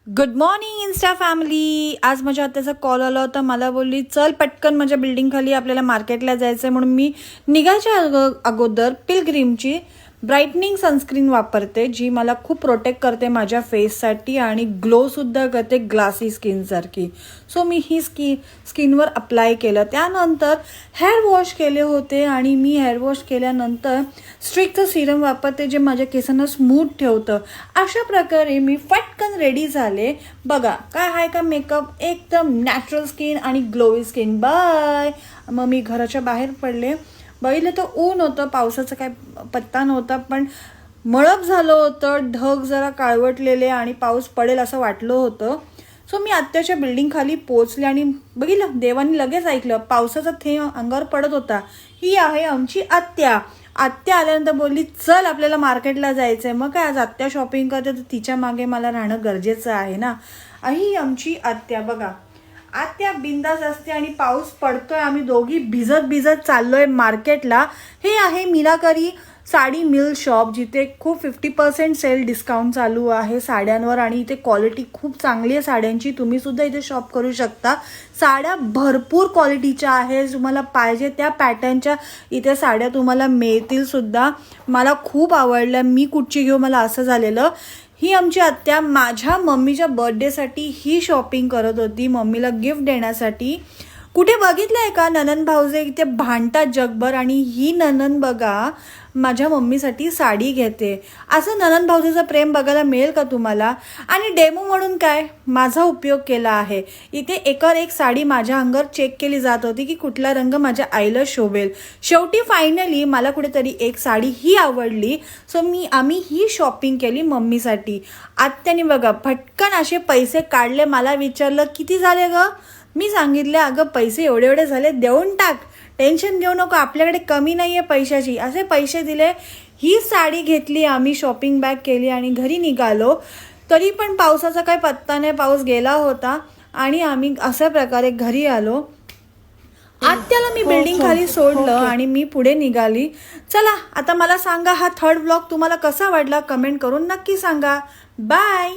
Good morning Insta family. आज माझ्या आत्याचा call आला होता. मला बोलली चल पटकन माझ्या बिल्डिंग खाली आपल्याला मार्केटला जायचं आहे, म्हणून मी निघायच्या अगोदर पिलग्रीमची ब्राईटनिंग सनस्क्रीन वापरते, जी मला खूप प्रोटेक्ट करते माझ्या फेससाठी आणि ग्लोसुद्धा करते ग्लासी स्किनसारखी. सो मी ही स्किनवर अप्लाय केलं. त्यानंतर हेअर वॉश केले होते आणि मी हेअर वॉश केल्यानंतर स्ट्रिकचं सिरम वापरते, जे माझ्या केसांना स्मूथ ठेवतं. अशा प्रकारे मी फटकन रेडी झाले. बघा काय आहे का मेकअप, एकदम नॅचरल स्किन आणि ग्लोई स्किन. बाय. मग मी घराच्या बाहेर पडले. बघितलं तर ऊन होतं, पावसाचा काय पत्ता नव्हता, पण मळप झालं होतं, ढग जरा काळवटलेले आणि पाऊस पडेल असं वाटलं होतं. सो मी आत्याच्या बिल्डिंग खाली पोचले आणि बघितलं देवानी लगेच ऐकलं, पावसाचा थेंब अंगावर पडत होता. ही आहे आमची आत्या. आत्या आल्यानंतर बोलली चल आपल्याला मार्केटला जायचंय. मग काय, आज आत्या शॉपिंग करते तर तिच्या मागे मला राहणं गरजेचं आहे ना. ही आमची आत्या. बघा आत्या बिंदास असते आणि पाऊस पडतोय, आम्ही दोघी भिजत चाललोय मार्केटला. हे आहे मीनाकारी साडी मिल शॉप, जिथे खूप 50% सेल डिस्काउंट चालू आहे साड्यांवर आणि इथे क्वालिटी खूप चांगली आहे साड्यांची. तुम्ही सुद्धा इथे शॉप करू शकता. साड्या भरपूर क्वालिटीच्या आहे, तुम्हाला पाहिजे त्या पॅटर्नच्या इथे साड्या तुम्हाला मिळतील सुद्धा. मला खूप आवडल्या. मी कुठची घेऊ मला असं झालेलं. ही आमची आत्या माझ्या मम्मीच्या बर्थडेसाठी ही शॉपिंग करत होती, मम्मीला गिफ्ट देण्यासाठी. कुठे बघितलंय का ननंद भाऊजे इथे भांडतात जगभर, आणि ही ननंद बघा माझ्या मम्मीसाठी साडी घेते. असं ननंद भाऊजेचं प्रेम बघायला मिळेल का तुम्हाला. आणि डेमो म्हणून काय माझा उपयोग केला आहे. इथे एकर एक साडी माझ्या अंगावर चेक केली जात होती की कुठला रंग माझ्या आईला शोभेल. शेवटी फायनली मला कुठेतरी एक साडी ही आवडली. सो आम्ही ही शॉपिंग केली मम्मीसाठी. आत्याने बघा फटकन असे पैसे काढले. मला विचारलं किती झाले ग. मी सांगितले अगं पैसे एवढे झाले, देऊन टाक, टेन्शन घेऊ नको, आपल्याकडे कमी नाही आहे पैशाची. असे पैसे दिले. ही साडी घेतली आम्ही, शॉपिंग बॅग केली आणि घरी निघालो. तरी पण पावसाचा काही पत्ता नाही, पाऊस गेला होता आणि आम्ही अशा प्रकारे घरी आलो. आत्याला मी बिल्डिंग खाली सोडलं आणि मी पुढे निघाली. चला आता मला सांगा, हा थर्ड ब्लॉग तुम्हाला कसा वाटला कमेंट करून नक्की सांगा. बाय.